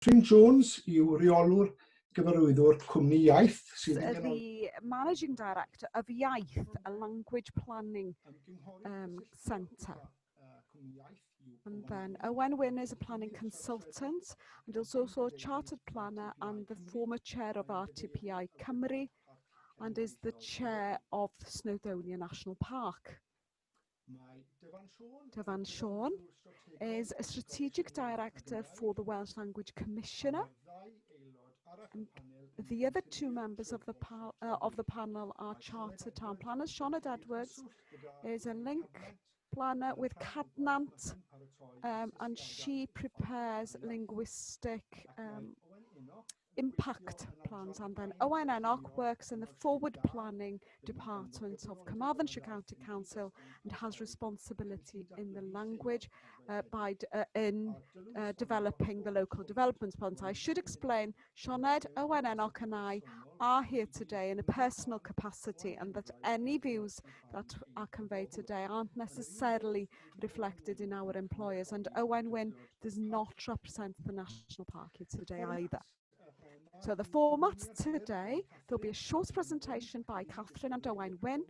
Catherine Jones yw reolwr gyfarwyddwr cwmni iaith sydd yn ganol... The Managing Director of IAITH, a language planning centre. And then Owen Wynne is a planning consultant and is also a chartered planner and the former chair of RTPI Cymru and is the chair of the Snowdonia National Park. Dyfan Siôn is a strategic director for the Welsh Language Commissioner. And the other two members of the panel are chartered town planners. Sioned Edwards is a link planner with Cadnant, and she prepares linguistic impact plans. And then Owen Enoch works in the forward planning department of Carmarthenshire County Council and has responsibility in the language in developing the local development plans. I should explain, Sioned, Owen Enoch and I are here today in a personal capacity, and that any views that are conveyed today aren't necessarily reflected in our employers, and Owen Wynne does not represent the National Park here today either. So the format today, there'll be a short presentation by Catherine and Owen Wynne,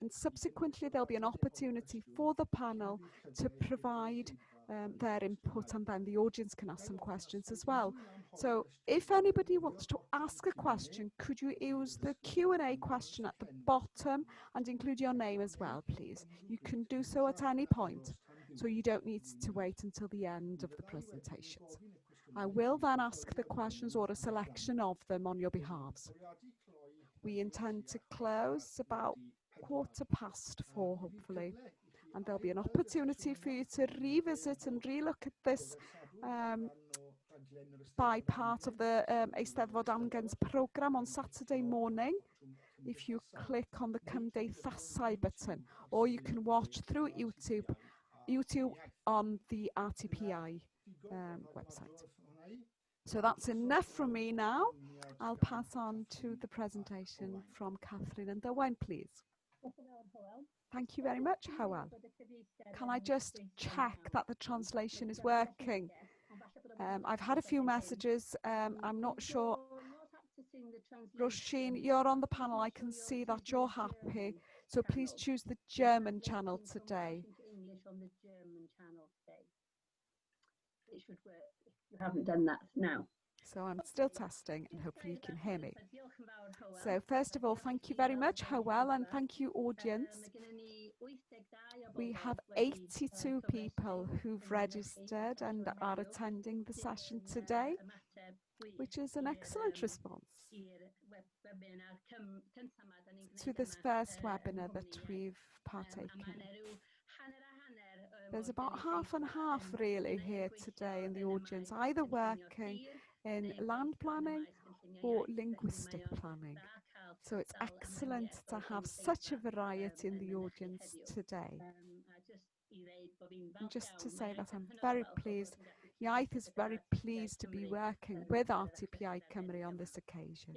and subsequently there'll be an opportunity for the panel to provide their input, and then the audience can ask some questions as well. So if anybody wants to ask a question, could you use the Q&A question at the bottom and include your name as well, please? You can do so at any point, so you don't need to wait until the end of the presentations. I will then ask the questions or a selection of them on your behalves. We intend to close about 4:15, hopefully, and there'll be an opportunity for you to revisit and relook at this by part of the Eisteddfod Amgens programme on Saturday morning if you click on the Cymdeithasau button, or you can watch through YouTube on the RTPI website. So that's enough from me now. I'll pass on to the presentation from Catherine and Owen, please. Thank you very much, Howell. Can I just check that the translation is working? I've had a few messages. I'm not sure. Roisin, you're on the panel. I can see that you're happy. So please choose the German channel today. English on the German channel today. It should work if you haven't done that now. So I'm still testing, and hopefully you can hear me. So first of all, thank you very much, Howell, and thank you, audience. We have 82 people who've registered and are attending the session today, which is an excellent response to this first webinar that we've partaken in. There's about half and half really here today in the audience, either working in land planning or linguistic planning. So it's excellent to have such a variety in the audience today. And just to say that I'm very pleased, IAITH is very pleased to be working with RTPI Cymru on this occasion.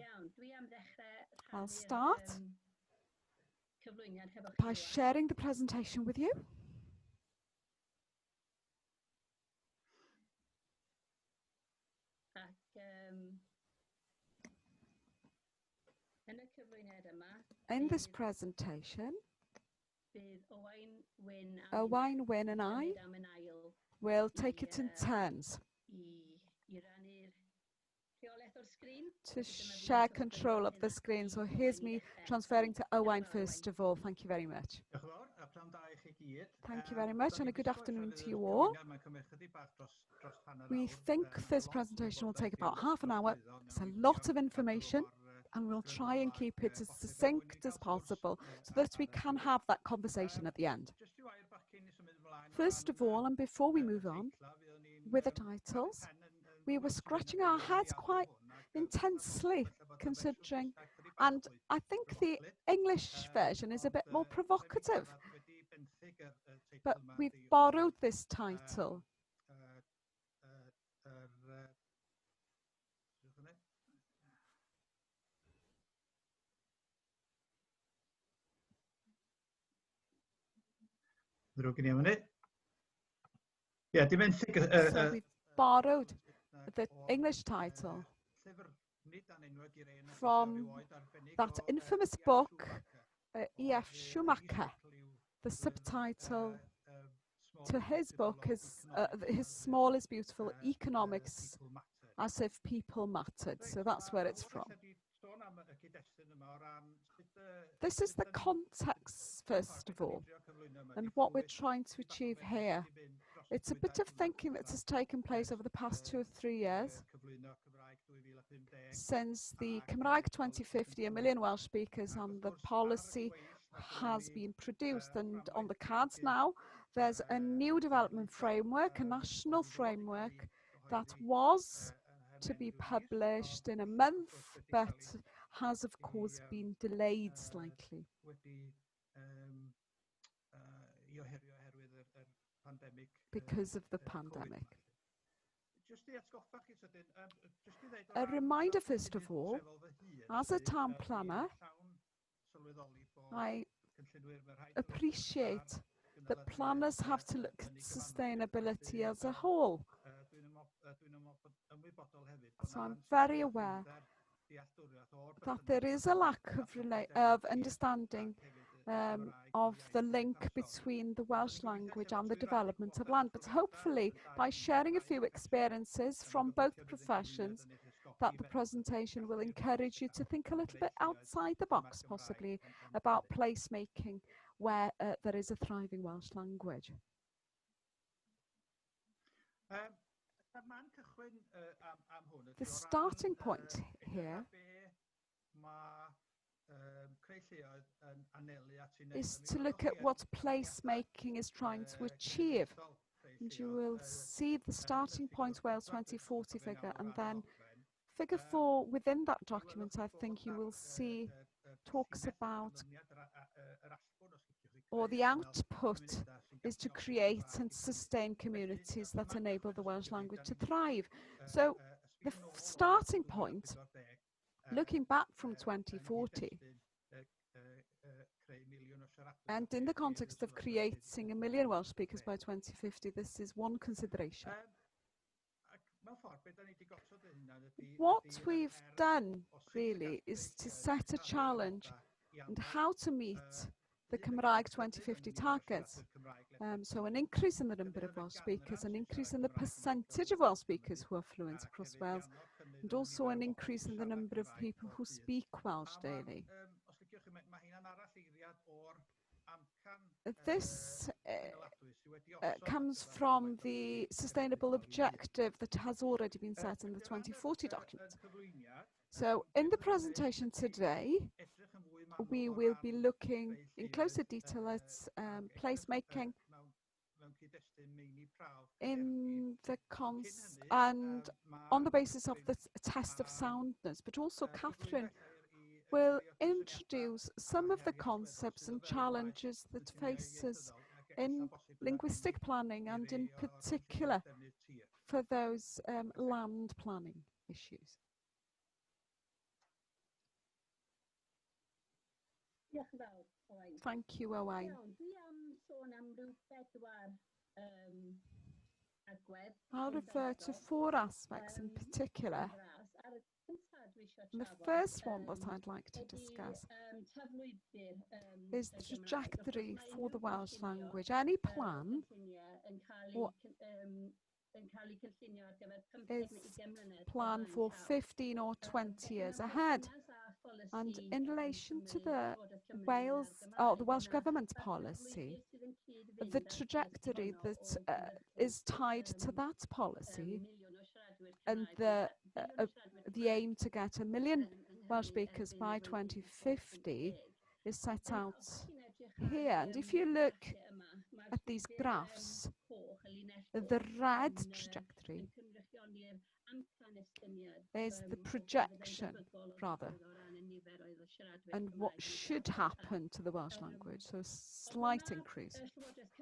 I'll start by sharing the presentation with you. In this presentation, Owen Wynne and I will take it in turns to share control of the screen. So here's me transferring to Owen first of all. Thank you very much. Thank you very much, and a good afternoon to you all. We think this presentation will take about half an hour. It's a lot of information, and we'll try and keep it as succinct as possible so that we can have that conversation at the end. First of all, and before we move on with the titles, we were scratching our heads quite intensely considering, and I think the English version is a bit more provocative, but we've borrowed this title. So we've borrowed the English title from that infamous book, E.F. Schumacher. The subtitle to his book is His Small is Beautiful, Economics as if People Mattered. So that's where it's from. This is the context, first of all, and what we're trying to achieve here. It's a bit of thinking that has taken place over the past 2 or 3 years since the Cymraeg 2050, a million Welsh speakers, and the policy has been produced. And on the cards now, there's a new development framework, a national framework that was to be published in a month, but has of course been delayed slightly. Because of the pandemic. A reminder, first of all, as a town planner, I appreciate that planners have to look at sustainability as a whole. So I'm very aware that there is a lack of understanding of the link between the Welsh language and the development of land. But hopefully, by sharing a few experiences from both professions, that the presentation will encourage you to think a little bit outside the box, possibly, about placemaking where there is a thriving Welsh language. The starting point here is to look at what placemaking is trying to achieve. And you will see the starting point Wales 2040 figure, and then figure 4 within that document, I think you will see talks about, or the output is to create and sustain communities that enable the Welsh language to thrive. So the starting point, looking back from 2040, and in the context of creating a million Welsh speakers by 2050, this is one consideration. What we've done really is to set a challenge and how to meet the Cymraeg 2050 targets. So an increase in the number of Welsh speakers, an increase in the percentage of Welsh speakers who are fluent across Wales, and also an increase in the number of people who speak Welsh daily. This comes from the sustainable objective that has already been set in the 2040 document. So in the presentation today, we will be looking in closer detail at placemaking in the and on the basis of the test of soundness, but also Catherine will introduce some of the concepts and challenges that face us in linguistic planning, and in particular for those land planning issues. Thank you, Owain. I'll refer to 4 aspects in particular. The first one that I'd like to discuss is the trajectory for the Welsh language. Any plan or is planned for 15 or 20 years ahead. And in relation to the Welsh Government policy, the trajectory that is tied to that policy and the aim to get 1 million Welsh speakers by 2050 is set out here. And if you look at these graphs, the red trajectory is the projection, rather, and what should happen to the Welsh language, so a slight increase.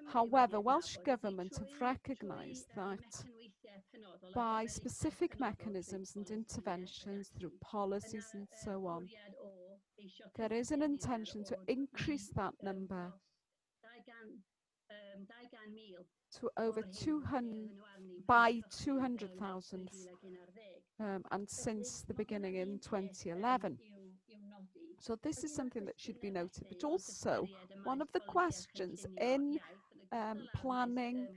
However, Welsh Government have recognised that by specific mechanisms and interventions through policies and so on, there is an intention to increase that number to over 200 by 200,000 and since the beginning in 2011. So this is something that should be noted, but also one of the questions in planning,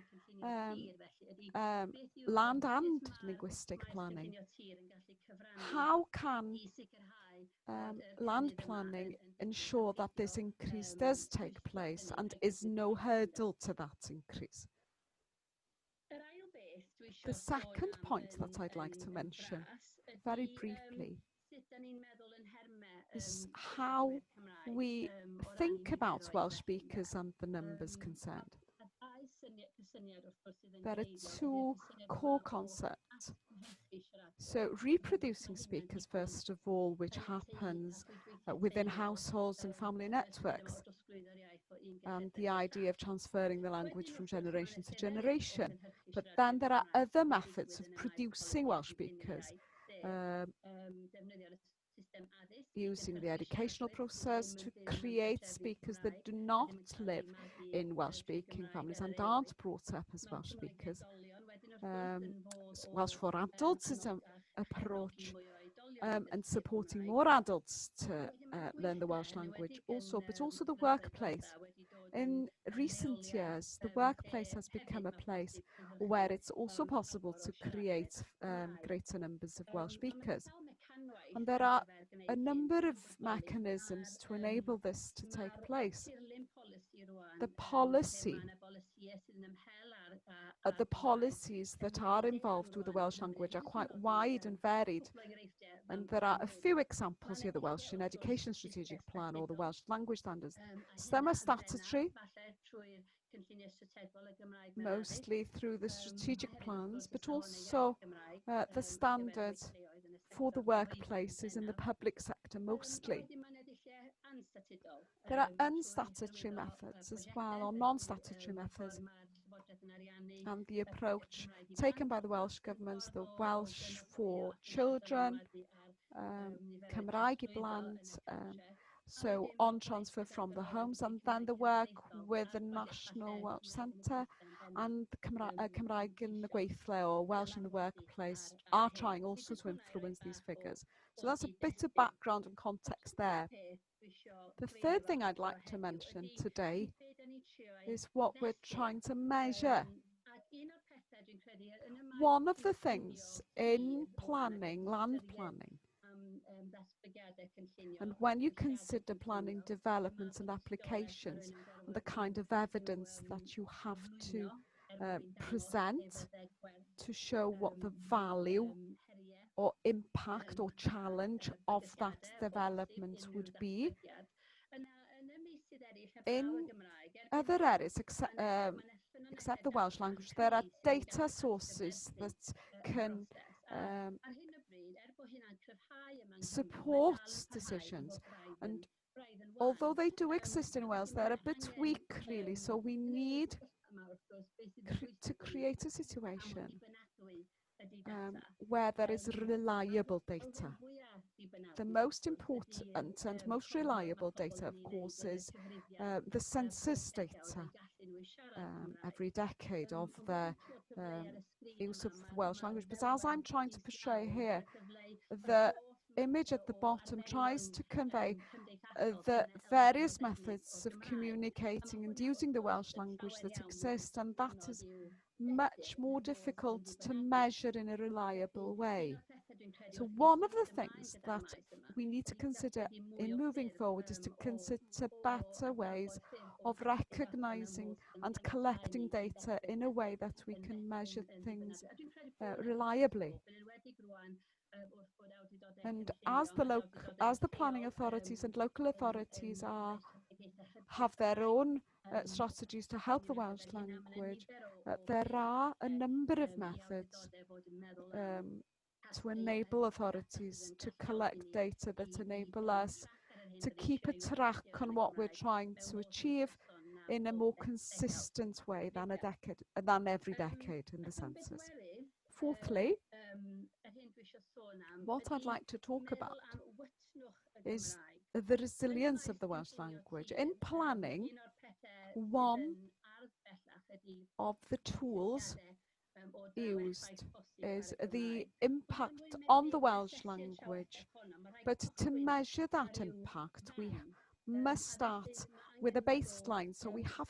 land and linguistic planning, how can land planning ensure that this increase does take place and is no hurdle to that increase? The second point that I'd like to mention very briefly is how we think about Welsh speakers and the numbers concerned. There are two core concepts. So reproducing speakers, first of all, which happens within households and family networks, and the idea of transferring the language from generation to generation. But then there are other methods of producing Welsh speakers, using the educational process to create speakers that do not live in Welsh-speaking families and aren't brought up as Welsh speakers. Welsh for Adults is an approach, and supporting more adults to learn the Welsh language but also the workplace. In recent years, the workplace has become a place where it's also possible to create greater numbers of Welsh speakers. And there are a number of mechanisms to enable this to take place. The policies that are involved with the Welsh language are quite wide and varied. And there are a few examples here, the Welsh in Education Strategic Plan or the Welsh Language Standards. Some are statutory, mostly through the strategic plans, but also the standard for the workplaces in the public sector mostly. There are unstatutory methods as well, or non-statutory methods. And the approach taken by the Welsh Government, the Welsh for Children, Cymraeg I Blant, so on transfer from the homes, and then the work with the National Welsh Centre and Cymraeg in the Gweithle or Welsh in the workplace are trying also to influence these figures. So that's a bit of background and context there. The third thing I'd like to mention today is what we're trying to measure. One of the things in planning, land planning, and when you consider planning developments and applications and the kind of evidence that you have to present to show what the value or impact or challenge of that development would be, in other areas except the Welsh language, there are data sources that can support decisions, and although they do exist in Wales, they're a bit weak really, so we need to create a situation where there is reliable data. The most important and most reliable data, of course, is the census data every decade of the use of the Welsh language. But as I'm trying to portray here, the image at the bottom tries to convey the various methods of communicating and using the Welsh language that exist, and that is much more difficult to measure in a reliable way. So one of the things that we need to consider in moving forward is to consider better ways of recognising and collecting data in a way that we can measure things reliably. And as the planning authorities and local authorities have their own strategies to help the Welsh language, there are a number of methods to enable authorities to collect data that enable us to keep a track on what we're trying to achieve in a more consistent way than every decade in the census. Fourthly, what I'd like to talk about is the resilience of the Welsh language. In planning, one of the tools used is the impact on the Welsh language. But to measure that impact, we must start with a baseline. So we have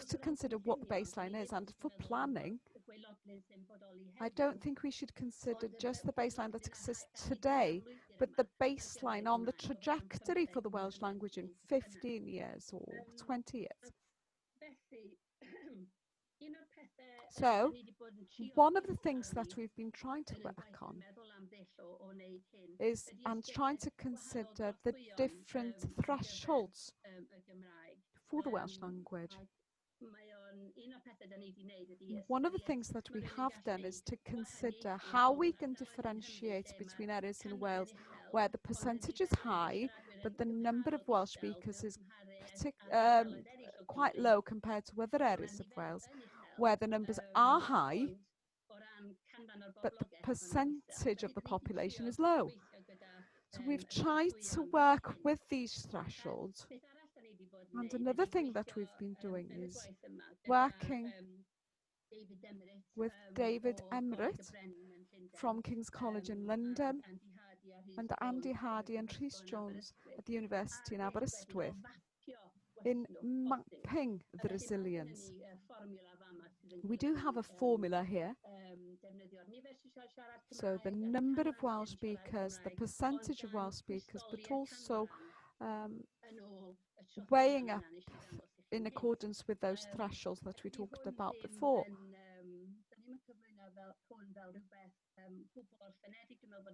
to consider what the baseline is. And for planning, I don't think we should consider just the baseline that exists today, but the baseline on the trajectory for the Welsh language in 15 years or 20 years. So, one of the things that we've been trying to work on is trying to consider the different thresholds for the Welsh language. One of the things that we have done is to consider how we can differentiate between areas in Wales where the percentage is high, but the number of Welsh speakers is quite low compared to other areas of Wales, where the numbers are high, but the percentage of the population is low. So we've tried to work with these thresholds. And another thing that we've been doing is working with David Emmerich from King's College in London and Andy Hardy and Rhys Jones at the University in Aberystwyth in mapping the resilience. We do have a formula here. So the number of Welsh speakers, the percentage of Welsh speakers, but also weighing up in accordance with those thresholds that we talked about before.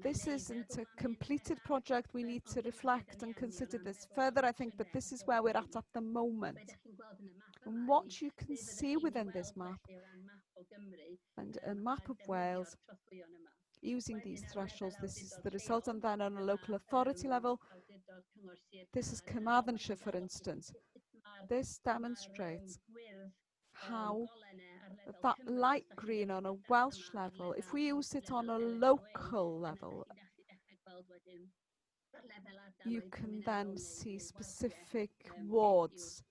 This isn't a completed project. We need to reflect and consider this further, I think, but this is where we're at the moment. And what you can see within this map, and a map of Wales, using these thresholds, this is the result, and then on a local authority level, this is Carmarthenshire, for instance. This demonstrates how that light green on a Welsh level, if we use it on a local level, you can then see specific wards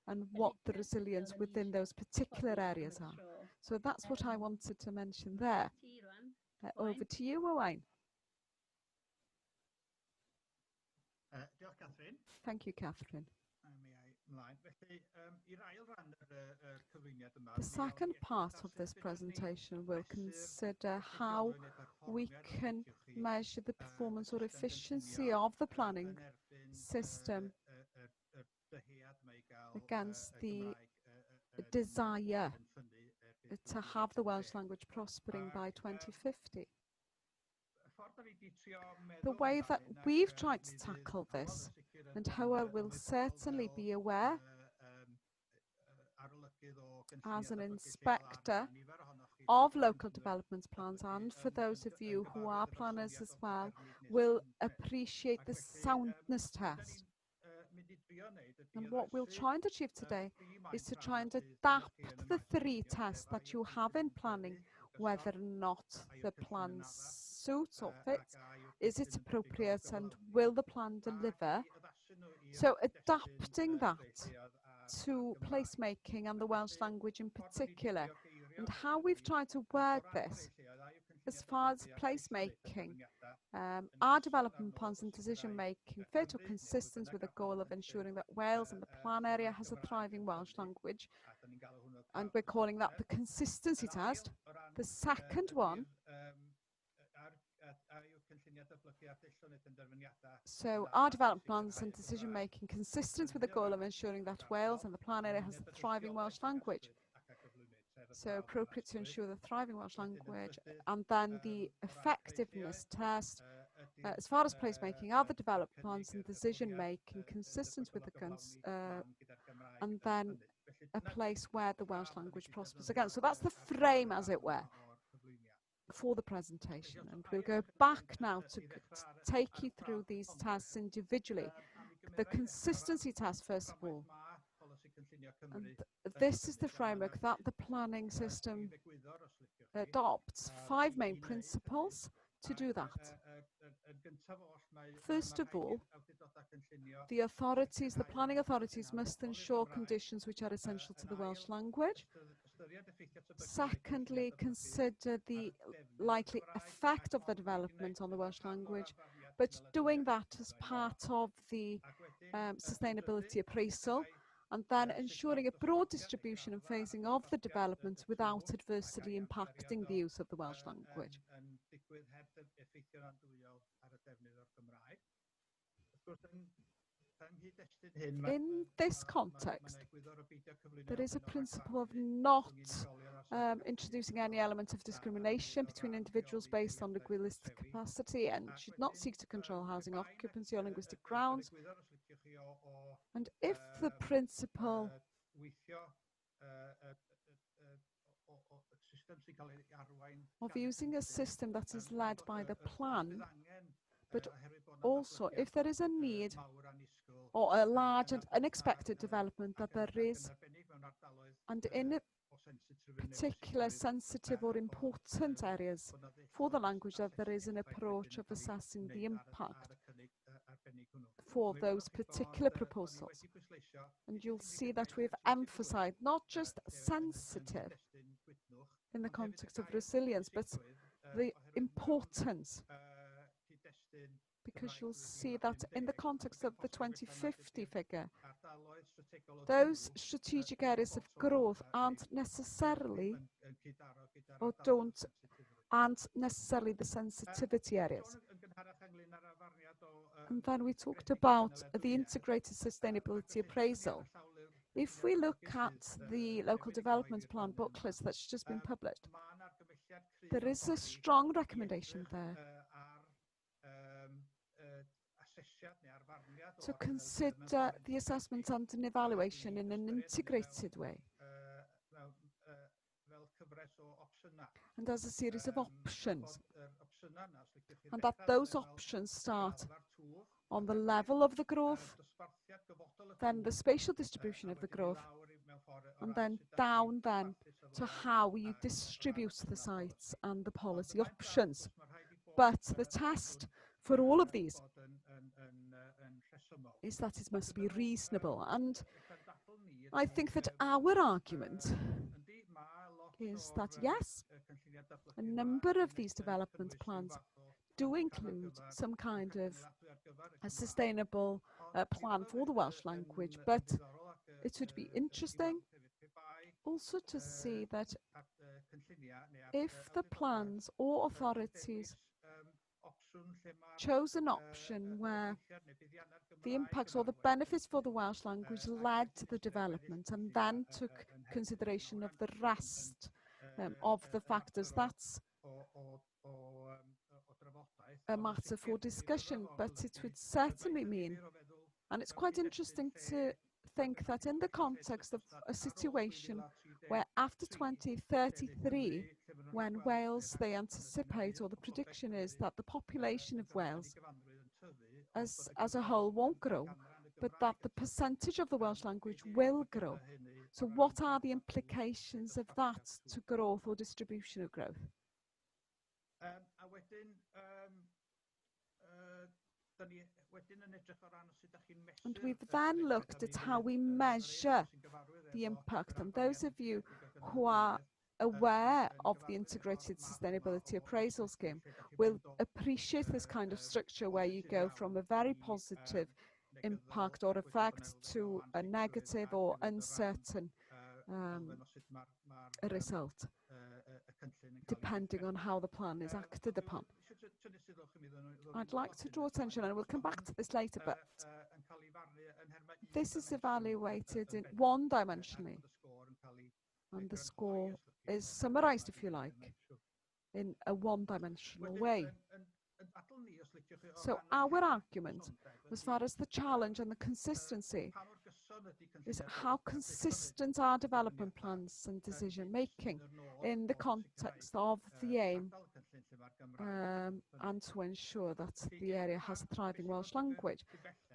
and what the resilience within those particular areas are. So that's what I wanted to mention there. Over to you, Owain. Diolch, Catherine. Thank you, Catherine. The second part of this presentation will consider how we can measure the performance or efficiency of the planning system against the desire to have the Welsh language prospering by 2050. The way that we've tried to tackle this, and Hywel will certainly be aware, as an inspector of local development plans, and for those of you who are planners as well, will appreciate the soundness test. And what we'll try and achieve today is to try and adapt the 3 tests that you have in planning, whether or not the plan suits or fits, is it appropriate, and will the plan deliver? So adapting that to placemaking and the Welsh language in particular, and how we've tried to word this as far as placemaking. Our development plans and decision making fit or consistent with the goal of ensuring that Wales and the plan area has a thriving Welsh language, and we're calling that the consistency test. The second one, so our development plans and decision making consistent with the goal of ensuring that Wales and the plan area has a thriving Welsh language. So appropriate to ensure the thriving Welsh language. And then the effectiveness test, as far as placemaking, are the development plans and decision making consistent with the and then a place where the Welsh language prospers again. So that's the frame, as it were, for the presentation, and we'll go back now to take you through these tests individually. The consistency test, first of all, and this is the framework that the planning system adopts 5 main principles to do that. Yn gyntaf oll, First of all, the authorities, the planning authorities must ensure conditions which are essential to the Welsh language. Secondly, consider the likely effect of the development on the Welsh language, but doing that as part of the sustainability appraisal, and then ensuring a broad distribution and phasing of the development without adversely impacting the use of the Welsh language. In this context, there is a principle of not introducing any element of discrimination between individuals based on linguistic capacity, and should not seek to control housing occupancy on linguistic grounds. And if the principle of using a system that is led by the plan, but also if there is a need or a large and unexpected development that there is, and in a particular sensitive or important areas for the language, that there is an approach of assessing the impact for those particular proposals. And you'll see that we've emphasized not just sensitive in the context of resilience, but the importance, because you'll see that in the context of the 2050 figure, those strategic areas of growth aren't necessarily the sensitivity areas. And then we talked about the integrated sustainability appraisal. If we look at the local development plan booklets that's just been published, there is a strong recommendation there to consider the assessment and an evaluation in an integrated way, and as a series of options, and that those options start on the level of the growth, then the spatial distribution of the growth, and then down then to how you distribute the sites and the policy options. But the test for all of these is that it must be reasonable. And I think that our argument is that yes, a number of these development plans do include some kind of a sustainable plan for the Welsh language, but it would be interesting also to see that if the plans or authorities chose an option where the impacts or the benefits for the Welsh language led to the development and then took consideration of the rest of the factors, that's a matter for discussion, but it would certainly mean, and it's quite interesting to think that in the context of a situation where after 2033, when Wales, they anticipate, or the prediction is that the population of Wales as a whole won't grow, but that the percentage of the Welsh language will grow. So what are the implications of that to growth or distribution of growth? And we've then looked at how we measure the impact. And those of you who are aware of the integrated sustainability appraisal scheme will appreciate this kind of structure where you go from a very positive impact or effect to a negative or uncertain result, depending on how the plan is acted upon. I'd like to draw attention, and we'll come back to this later, but this is evaluated in one-dimensionally, and the score is summarized, if you like, in a one-dimensional way. So our argument, as far as the challenge and the consistency, is how consistent are development plans and decision making in the context of the aim and to ensure that the area has a thriving Welsh language.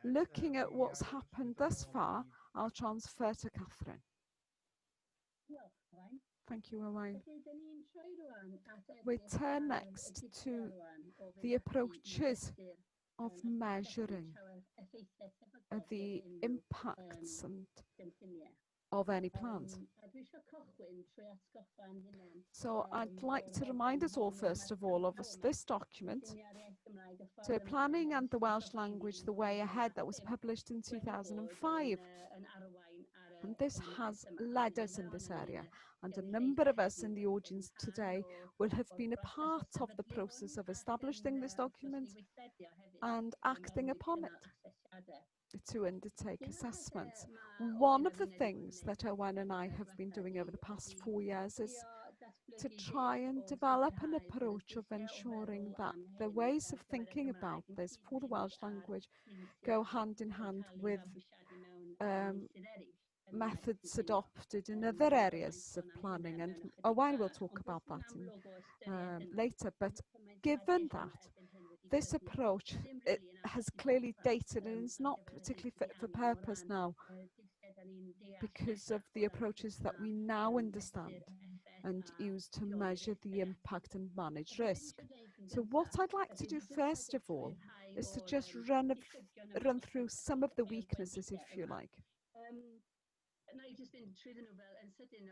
Looking at what's happened thus far, I'll transfer to Catherine. Thank you, Owain. Felly, dyn ni'n troi rŵan at We edrych turn ar next y to gigau rŵan o the fynd ati i approaches ystyr, of ac felly measuring effeithiau tebygol the gyda unrhyw impacts and gynlluniau. of any plans. A dwi eisiau cychwyn trwy atgoffa'n hunan. So I'd like to o'r remind us all, hon first of all, of this document. Llunia ar Iaith Gymraeg, y ffordd So yma Planning yn and the ystod Welsh trafeilio Language, the yn Way 2005 Ahead, that was published in wedi bod 2005. yn arwain ar And this y has maes yma. led us in this area. And a number of us in the audience today will have been a part of the process of establishing this document and acting upon it to undertake assessments. One of the things that Owen and I have been doing over the past 4 years is to try and develop an approach of ensuring that the ways of thinking about this for the Welsh language go hand in hand with methods adopted in other areas of planning, and Owen will talk about that later. But given that this approach has clearly dated and is not particularly fit for purpose now because of the approaches that we now understand and use to measure the impact and manage risk. So what I'd like to do first of all is to just run through some of the weaknesses, if you like.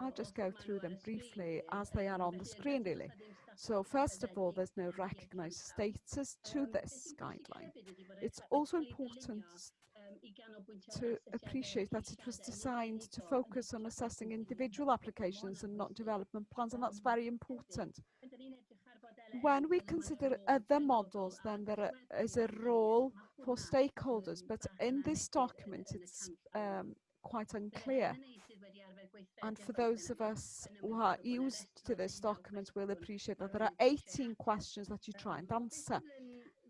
I'll just go through them briefly as they are on the screen, really. So first of all, there's no recognised status to this guideline. It's also important to appreciate that it was designed to focus on assessing individual applications and not development plans, and that's very important. When we consider other models, then there is a role for stakeholders, but in this document it's quite unclear. And for those of us who are used to this document will appreciate that there are 18 questions that you try and answer.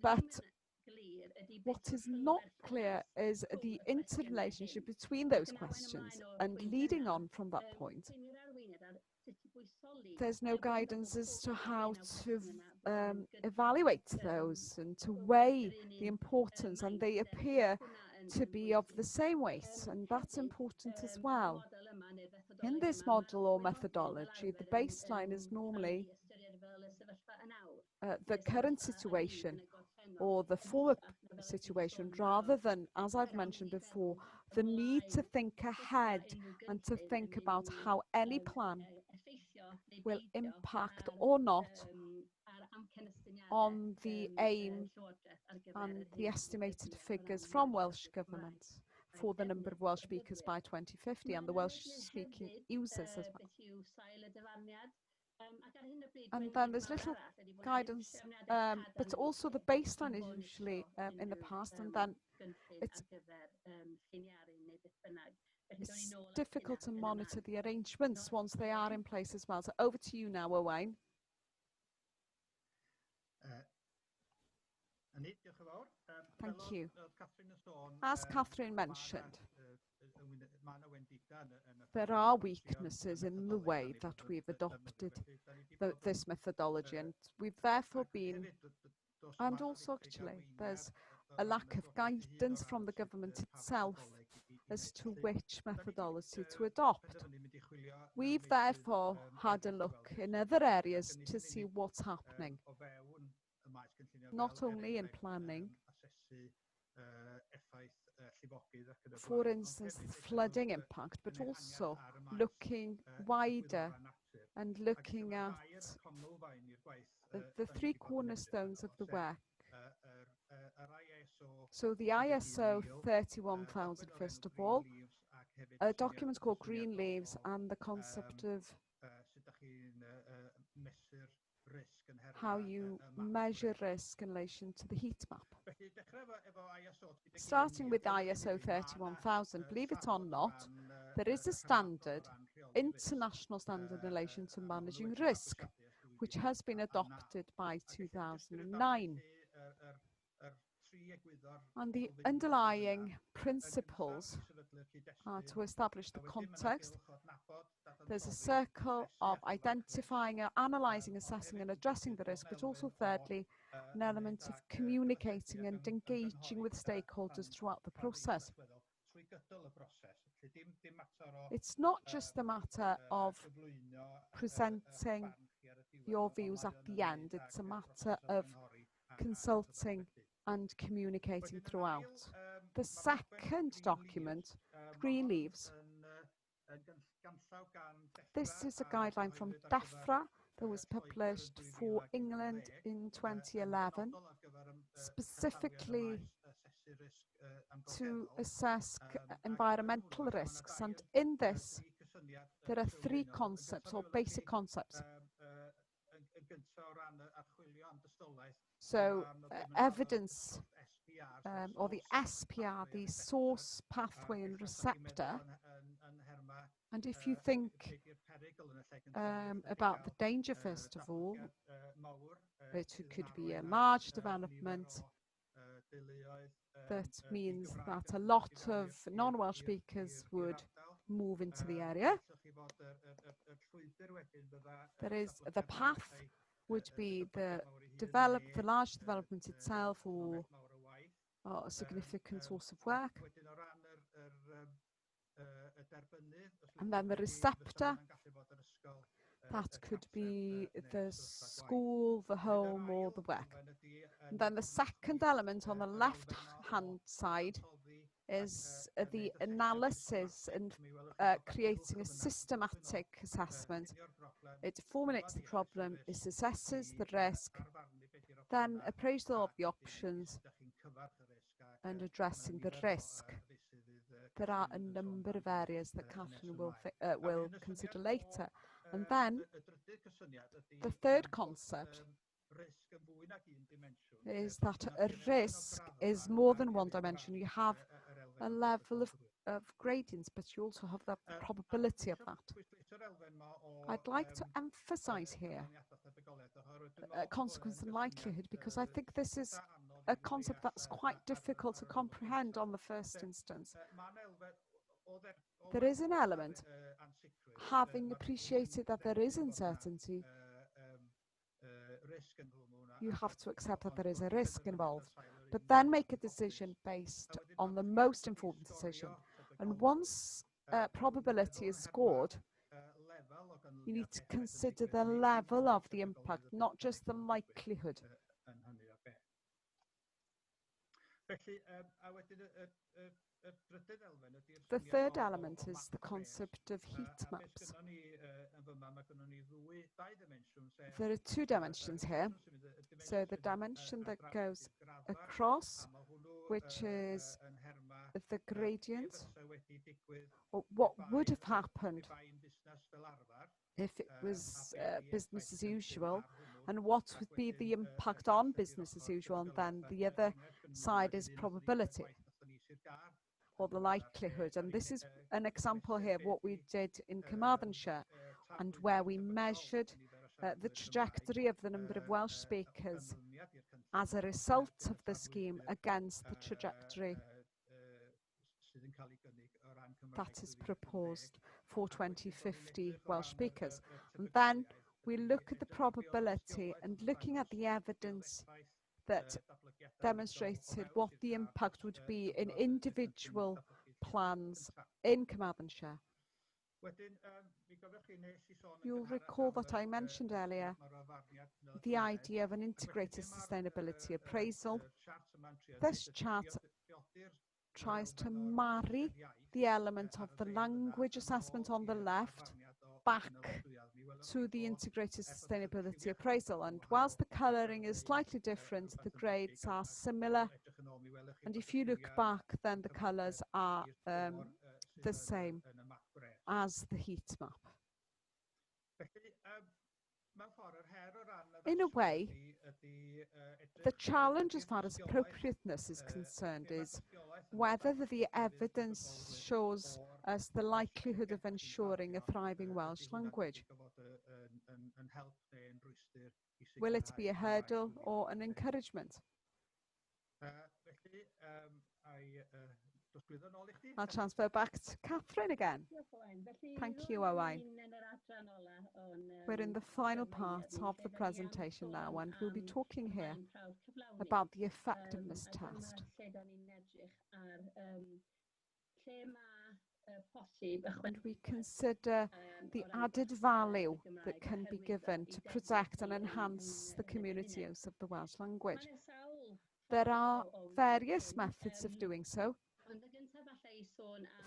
But what is not clear is the interrelationship between those questions, and leading on from that point, there's no guidance as to how to evaluate those and to weigh the importance, and they appear to be of the same weight, and that's important as well. In this model or methodology, the baseline is normally the current situation or the former situation, rather than, as I've mentioned before, the need to think ahead and to think about how any plan will impact or not on the aim and the estimated figures from Welsh Government for the number of Welsh speakers by 2050 and the Welsh-speaking users as well. And then there's little guidance, but also the baseline is usually in the past, and then it's difficult to monitor the arrangements once they are in place as well. So over to you now, Owain. Thank you. As Catherine mentioned, there are weaknesses in the way that we've adopted this methodology, and we've therefore been, and also actually there's a lack of guidance from the government itself as to which methodology to adopt. We've therefore had a look in other areas to see what's happening, not only in planning, for instance, flooding impact, but also looking wider and looking at the three cornerstones of the work. So the ISO 31000, first of all, a document called Green Leaves, and the concept of how you measure risk in relation to the heat map. Starting with ISO 31000, believe it or not, there is a standard, international standard in relation to managing risk, which has been adopted by 2009. And the underlying principles are to establish the context. There's a circle of identifying, analysing, assessing and addressing the risk, but also thirdly, an element of communicating and engaging with stakeholders throughout the process. It's not just a matter of presenting your views at the end, it's a matter of consulting and communicating throughout. The second document, 3 leaves. This is a guideline from DEFRA that was published for England in 2011, specifically to assess environmental risks. And in this, there are 3 concepts or basic concepts. So evidence or the SPR, the source, pathway and receptor. And if you think about the danger, first of all, it could be a large development that means that a lot of non-Welsh speakers would move into the area. There is the path would be the large development itself or a significant source of work. And then the receptor, that could be the school, the home or the work. And then the second element on the left-hand side is the analysis and creating a systematic assessment. It formulates the problem, it assesses the risk, then appraisal of the options and addressing the risk. There are a number of areas that Catherine will consider later. And then the third concept is that a risk is more than one dimension. You have a level of gradients, but you also have the probability of that. I'd like to emphasize here consequence and likelihood, because I think this is a concept that's quite difficult to comprehend on the first instance. There is an element, having appreciated that there is uncertainty, you have to accept that there is a risk involved, but then make a decision based on the most important decision. And once probability is scored, you need to consider the level of the impact, not just the likelihood. The third element is the concept of heat maps. There are 2 dimensions here. So the dimension that goes across, which is the gradient, or what would have happened if it was business as usual, and what would be the impact on business as usual. And then the other side is probability, or the likelihood. And this is an example here of what we did in Carmarthenshire, and where we measured the trajectory of the number of Welsh speakers as a result of the scheme against the trajectory that is proposed for 2050 Welsh speakers. And then we look at the probability and looking at the evidence that demonstrated what the impact would be in individual plans in Carmarthenshire. You'll recall that I mentioned earlier the idea of an integrated sustainability appraisal. This chart tries to marry the element of the language assessment on the left back to the integrated sustainability appraisal. And whilst the colouring is slightly different, the grades are similar. And if you look back, then the colours are the same as the heat map. In a way, the challenge as far as appropriateness is concerned is whether the evidence shows us the likelihood of ensuring a thriving Welsh language. Will it be a hurdle or an encouragement? I'll transfer back to Catherine again. Thank you, Owain. We're in the final part of the presentation now, and we'll be talking here about the effectiveness test. posib and we consider the added value that can be given to protect and enhance the community use of the Welsh language. There are various methods of doing so.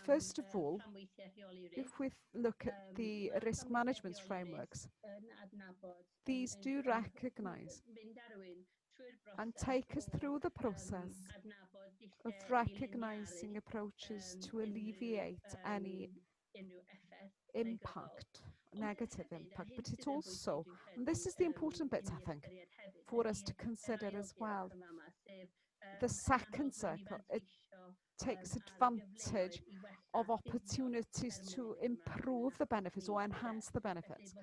First of all, if we look at the risk management frameworks, these do recognise and take us through the process of recognising approaches to alleviate any impact, negative impact, but it also, and this is the important bit I think, for us to consider as well, the second circle, it takes advantage of opportunities to improve the benefits or enhance the benefits.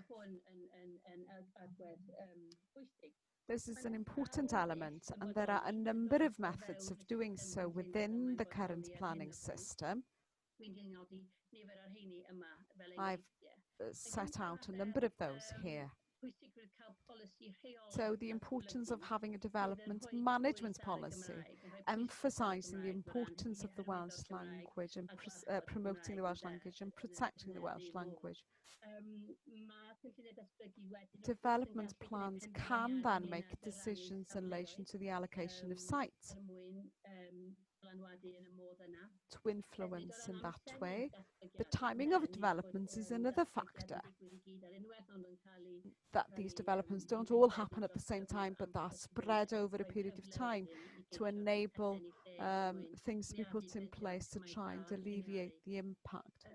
This is an important element, and there are a number of methods of doing so within the current planning system. I've set out a number of those here. So the importance of having a development management policy, emphasising the importance of the Welsh language and promoting the Welsh language and protecting the Welsh language. Development plans can then make decisions in relation to the allocation of sites to influence in that way. The timing of developments is another factor, that these developments don't all happen at the same time, but are spread over a period of time to enable things to be put in place to try and alleviate the impact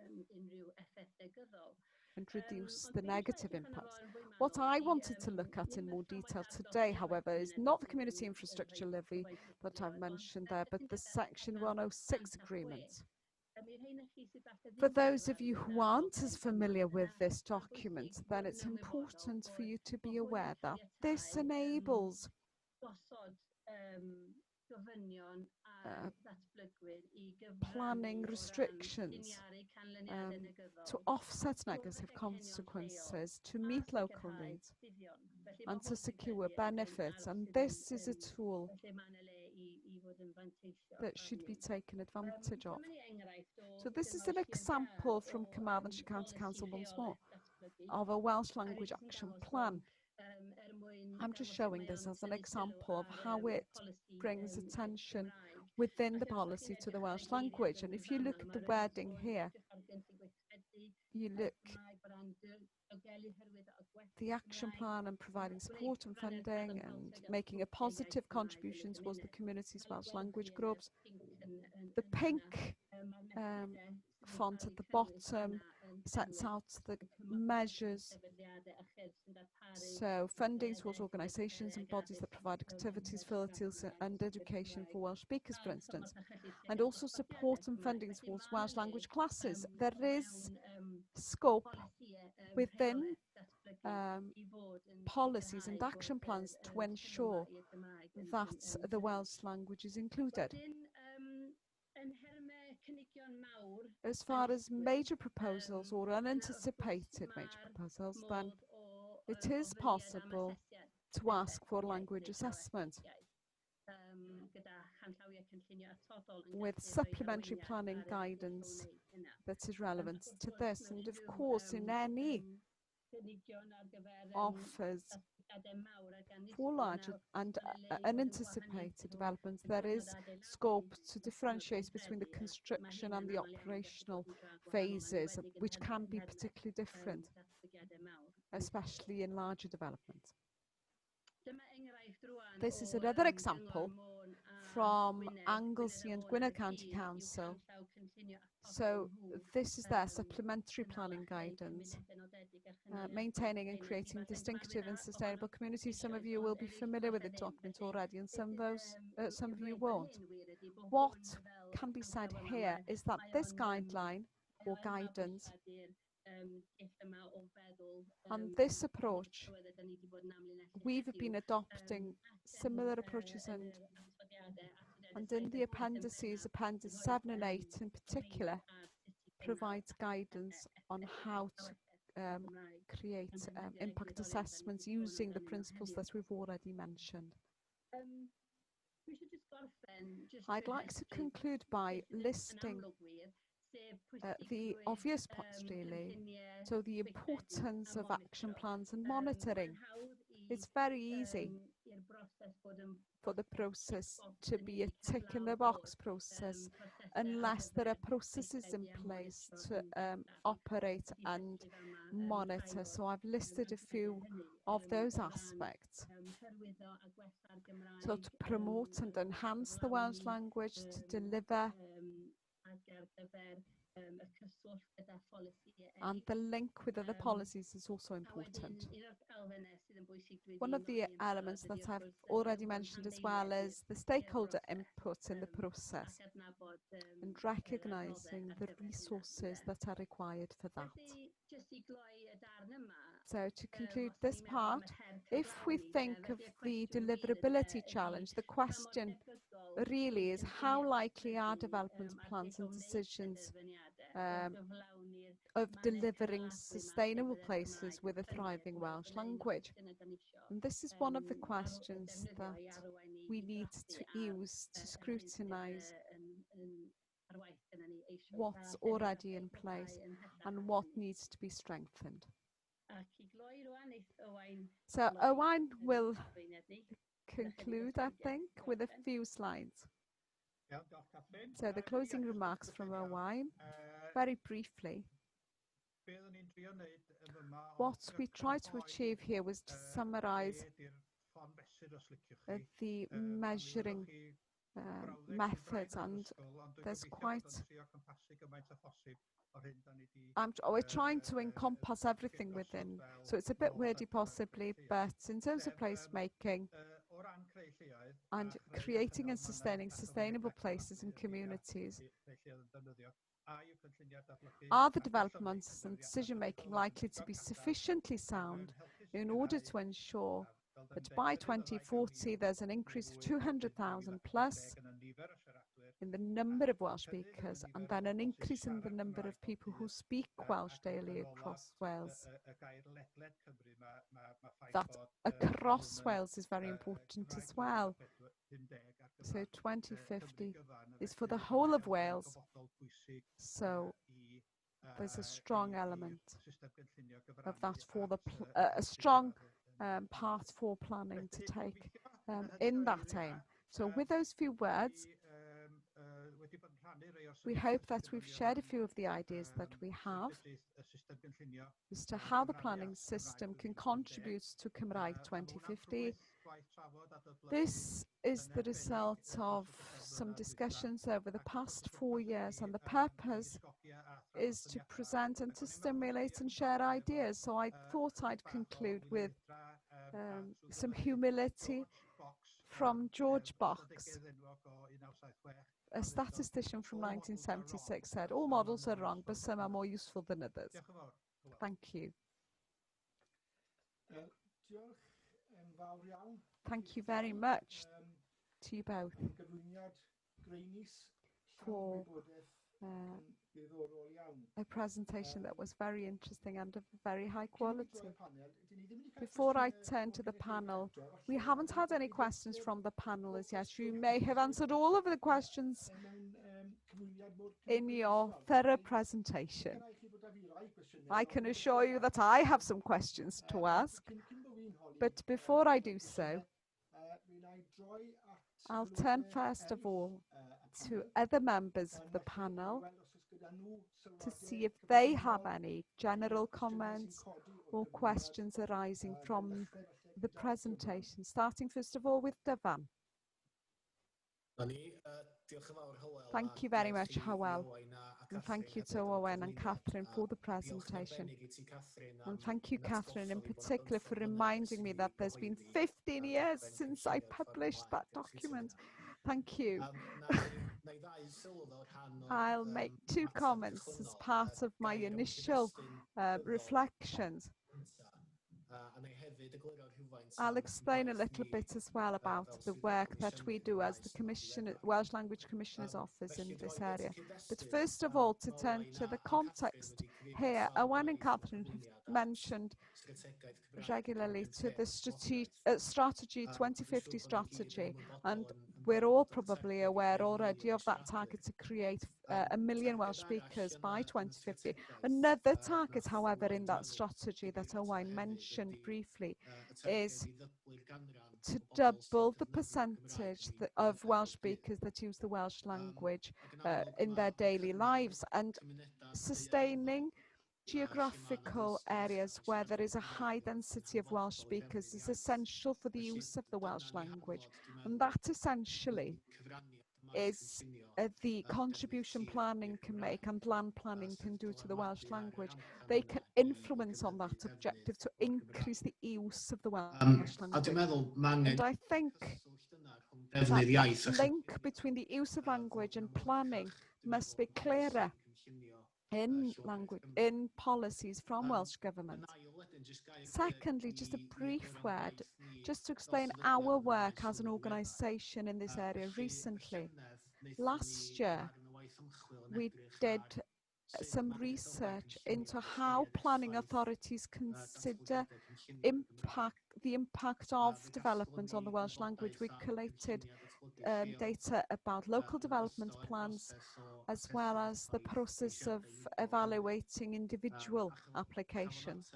and reduce the negative impacts. What I wanted to look at in more detail today, however, is not the community infrastructure levy that I've mentioned there, but the Section 106 agreement. For those of you who aren't as familiar with this document, then it's important for you to be aware that this enables planning restrictions to offset negative consequences, to meet local needs and to secure benefits, and this is a tool that should be taken advantage of. So this is an example from Carmarthenshire County Council once more of a Welsh language action plan. I'm just showing this as an example of how it brings attention within the policy to the Welsh language. And if you look at the wording here, you look the action plan and providing support and funding and making a positive contribution towards the community's Welsh language groups. The pink font at the bottom sets out the measures. So funding towards organisations and bodies that provide activities, facilities and education for Welsh speakers, for instance, and also support and funding towards Welsh language classes. There is scope within policies and action plans to ensure that the Welsh language is included. As far as major proposals or unanticipated major proposals, then it is possible to ask for language assessment with supplementary planning guidance that is relevant to this. And of course, in any offers for large and unanticipated developments, there is scope to differentiate between the construction and the operational phases, which can be particularly different, especially in larger developments. This is another example from Anglesey and Gwynedd County Council. So this is their supplementary planning guidance, maintaining and creating distinctive and sustainable communities. Some of you will be familiar with the document already, and some of you won't. What can be said here is that this guideline or guidance and this approach, we've been adopting similar approaches, and in the appendices, Appendix 7 and 8 in particular, provides guidance on how to create impact assessments using the principles that we've already mentioned. I'd like to conclude by listing the obvious points really. So the importance of action plans and monitoring. It's very easy for the process to be a tick in the box process unless there are processes in place to operate and monitor. So I've listed a few of those aspects. So to promote and enhance the Welsh language, to deliver, and the link with other policies is also important. One of the elements that I've already mentioned as well is the stakeholder input in the process and recognising the resources that are required for that. So to conclude this part, if we think of the deliverability challenge, the question really is how likely are development plans and decisions of delivering sustainable places with a thriving Welsh language? And this is one of the questions that we need to use to scrutinise what's already in place and what needs to be strengthened. So Owain will conclude, I think, with a few slides. So the closing remarks from Owain, very briefly. What we tried to achieve here was to summarise the measuring methods, and there's quite we're trying to encompass everything within, so it's a bit wordy possibly, but in terms of placemaking and creating and sustaining sustainable places and communities, are the developments and decision making likely to be sufficiently sound in order to ensure that by 2040 there's an increase of 200,000 plus in the number of Welsh speakers, and then an increase in the number of people who speak Welsh daily across Wales. That across Wales is very important as well. So 2050 is for the whole of Wales. So there's a strong element of that for the a strong part for planning to take in that aim. So with those few words, we hope that we've shared a few of the ideas that we have as to how the planning system can contribute to Cymraeg 2050. This is the result of some discussions over the past 4 years, and the purpose is to present and to stimulate and share ideas. So I thought I'd conclude with some humility from George Box. A statistician from 1976 said, all models are wrong, but some are more useful than others. Thank you. Thank you very much to you both for a presentation that was very interesting and of very high quality. Before I turn to the panel, we haven't had any questions from the panel as yet. You may have answered all of the questions in your thorough presentation. I can assure you that I have some questions to ask, but before I do so, I'll turn first of all to other members of the panel to see if they have any general comments or questions arising from the presentation, starting first of all with Dyfan. Thank you very much, Hywel, and thank you to Owen and Catherine for the presentation. And thank you, Catherine, in particular for reminding me that there's been 15 years since I published that document. Thank you. I'll make 2 comments as part of my initial reflections. I'll explain a little bit as well about the work that we do as the Welsh Language Commissioner's Office in this area. But first of all, to turn to the context here, Owen and Catherine have mentioned regularly to the strategy 2050 strategy, and we're all probably aware already of that target to create 1 million Welsh speakers by 2050. Another target, however, in that strategy that Owain mentioned briefly is to double the percentage of Welsh speakers that use the Welsh language in their daily lives, and sustaining geographical areas where there is a high density of Welsh speakers is essential for the use of the Welsh language. And that essentially is the contribution planning can make and land planning can do to the Welsh language. They can influence on that objective to increase the use of the Welsh language. And I think that link between the use of language and planning must be clearer in language, in policies from Welsh Government. Secondly, just a brief word, just to explain our work as an organisation in this area recently. Last year, we did some research into how planning authorities consider the impact of development on the Welsh language. We collated data about local development plans, as well as the process of evaluating individual applications.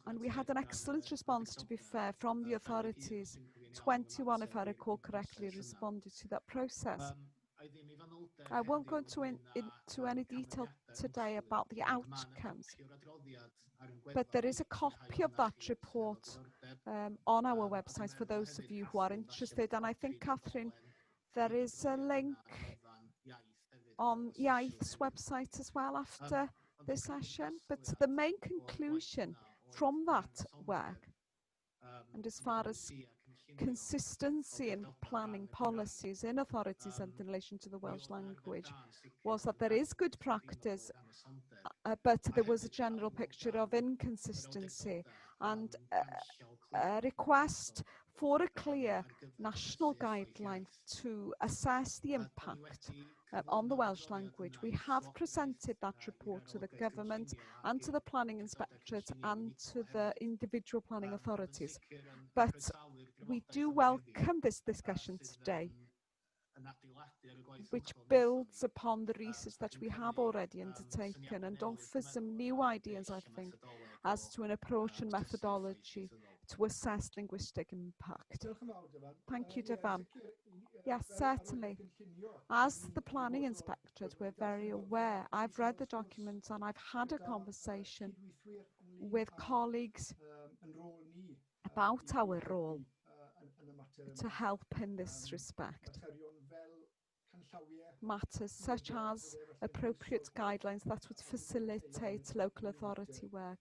And we had an excellent response, to be fair, from the authorities. 21, if I recall correctly, responded to that process. I won't go into any detail today about the outcomes, but there is a copy of that report on our website for those of you who are interested. And I think, Catherine, there is a link on IAITH's website as well after this session. But the main conclusion from that work, and as far as consistency in planning policies in authorities and in relation to the Welsh language, was that there is good practice, but there was a general picture of inconsistency and a request for a clear national guideline to assess the impact on the Welsh language. We have presented that report to the government and to the planning inspectorate and to the individual planning authorities. But we do welcome this discussion today, which builds upon the research that we have already undertaken and offers some new ideas, I think, as to an approach and methodology to assess linguistic impact. Thank you, Dyfan. Yes, certainly. As the planning inspectorate, we're very aware. I've read the documents and I've had a conversation with colleagues about our role to help in this respect. Matters such as appropriate guidelines that would facilitate local authority work.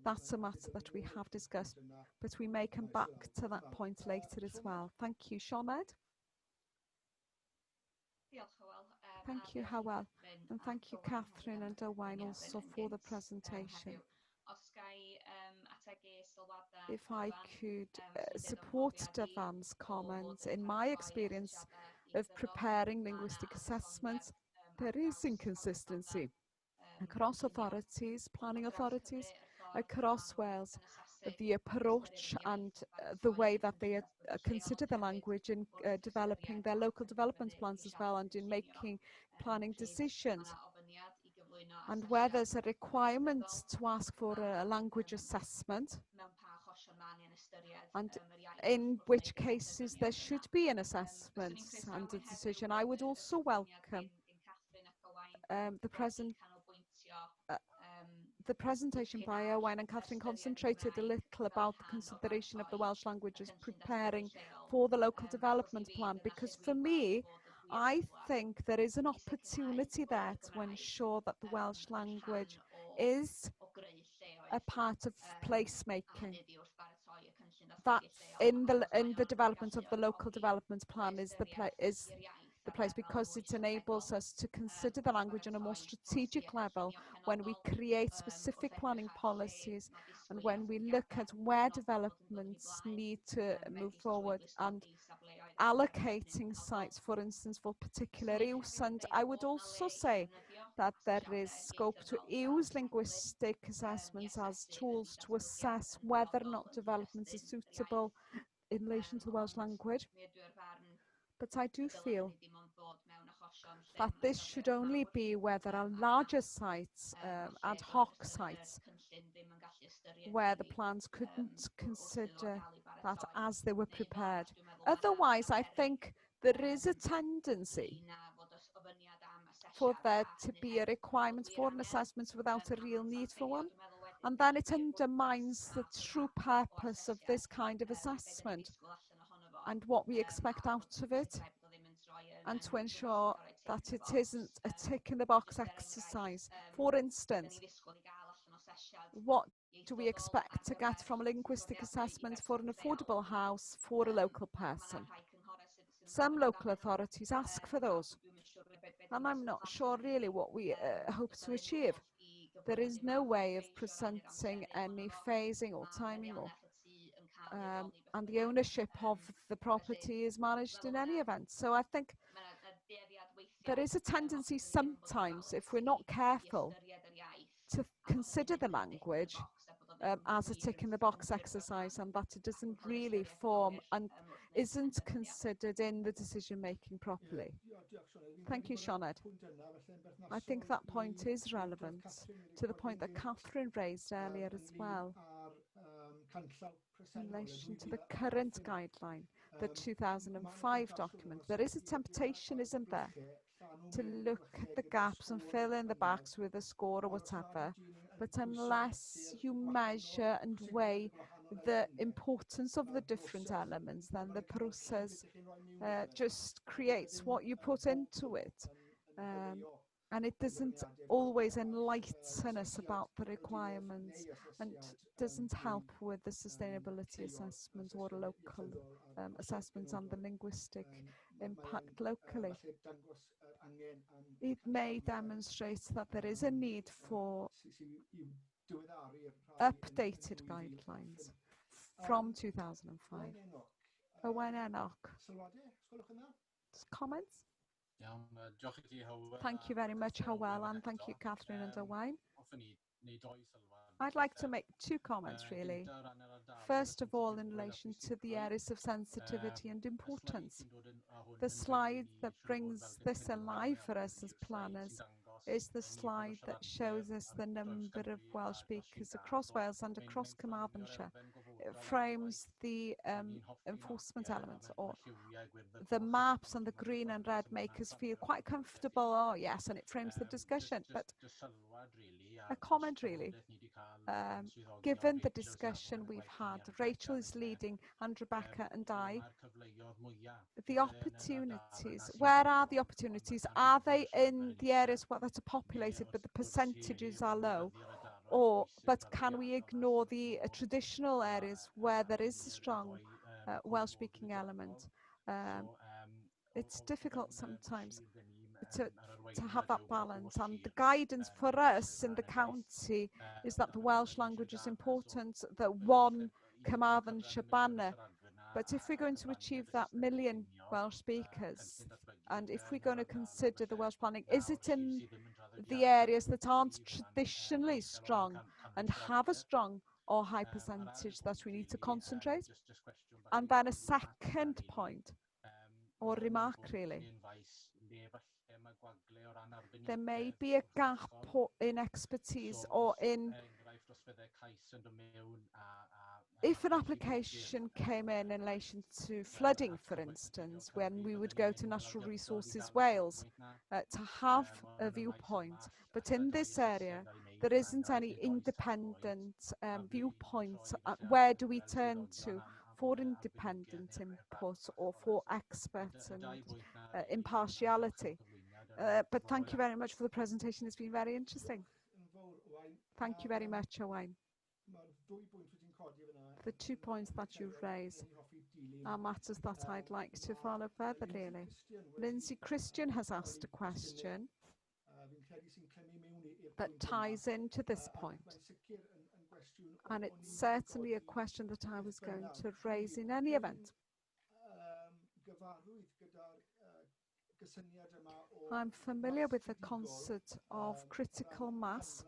That's a matter that we have discussed, but we may come back to that point later as well. Thank you, Sioned. Thank you, Hywel, and thank you, Catherine and Owain, also for the presentation. If I could support Dyfan's comments, in my experience of preparing linguistic assessments, there is inconsistency across authorities, planning authorities, across Wales, the approach and the way that they consider the language in developing their local development plans as well, and in making planning decisions. And where there's a requirement to ask for a language assessment, and in which cases there should be an assessment and a decision, I would also welcome the presentation by Owain and Catherine concentrated a little about the consideration of the Welsh language as preparing for the local development plan, because for me, I think there is an opportunity there to ensure that the Welsh language is a part of placemaking. That in the development of the local development plan is the place because it enables us to consider the language on a more strategic level when we create specific planning policies and when we look at where developments need to move forward and allocating sites, for instance, for particular use. And I would also say that there is scope to use linguistic assessments as tools to assess whether or not developments are suitable in relation to the Welsh language. But I do feel that this should only be where there are larger sites, ad hoc sites, where the plans couldn't consider that as they were prepared. Otherwise, I think there is a tendency for there to be a requirement for an assessment without a real need for one. And then it undermines the true purpose of this kind of assessment and what we expect out of it, and to ensure that it isn't a tick in the box exercise. For instance, what do we expect to get from a linguistic assessment for an affordable house for a local person? Some local authorities ask for those, and I'm not sure really what we hope to achieve. There is no way of presenting any phasing or timing or and the ownership of the property is managed in any event. So I think there is a tendency sometimes, if we're not careful, to consider the language as a tick in the box exercise, and that it doesn't really form and isn't considered in the decision making properly. Thank you, Sioned. I think that point is relevant to the point that Catherine raised earlier as well in relation to the current guideline, the 2005 document. There is a temptation, isn't there, to look at the gaps and fill in the backs with a score or whatever, but unless you measure and weigh the importance of the different elements, then the process just creates what you put into it. And it doesn't always enlighten us about the requirements and doesn't help with the sustainability assessment or local assessments and the linguistic impact locally. It may demonstrate that there is a need for updated guidelines from 2005. Owen Enoch. Comments? Thank you very much, Hywel, and thank you, Catherine and Owain. I'd like to make two comments, really. First of all, in relation to the areas of sensitivity and importance. The slide that brings this alive for us as planners is the slide that shows us the number of Welsh speakers across Wales and across Carmarthenshire. It frames the enforcement element, or the maps and the green and red make us feel quite comfortable. Oh yes, and it frames the discussion. But a comment really, given the discussion we've had, Rachel is leading and Rebecca and I, the opportunities, where are the opportunities? Are they in the areas that are populated but the percentages are low? But can we ignore the traditional areas where there is a strong Welsh speaking element? It's difficult sometimes to have that balance, and the guidance for us in the county is that the Welsh language is important, that one Carmarthenshire banner. But if we're going to achieve that million Welsh speakers, and if we're going to consider the Welsh planning, is it in the areas that aren't traditionally strong and have a strong or high percentage that we need to concentrate? And then a second point, or remark really, there may be a gap in expertise or in, if an application came in relation to flooding, for instance, when we would go to Natural Resources Wales to have a viewpoint, but in this area there isn't any independent viewpoint. Where do we turn to for independent input or for experts and impartiality? But thank you very much for the presentation. It's been very interesting. Thank you very much, Owain. The 2 points that you've raised, are matters that I'd like to follow further, really. Lindsay Christian has asked a question that ties into this point. And it's certainly a question that I was going to raise in any event. I'm familiar with the concept of critical mass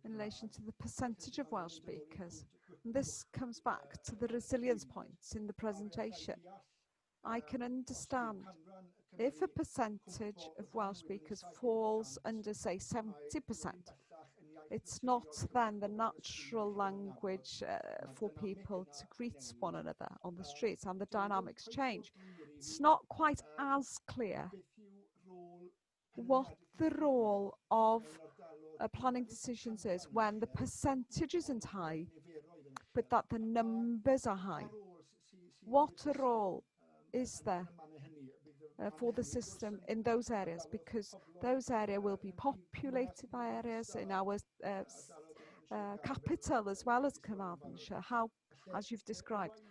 in relation to the percentage of Welsh speakers. And this comes back to the resilience points in the presentation. I can understand if a percentage of Welsh speakers falls under, say, 70%, it's not then the natural language for people to greet one another on the streets, and the dynamics change. It's not quite as clear what the role of planning decisions is when the percentage isn't high, but that the numbers are high. What a role is there for the system in those areas, because those areas will be populated by areas in our capital as well as Carmarthenshire, how, as you've described.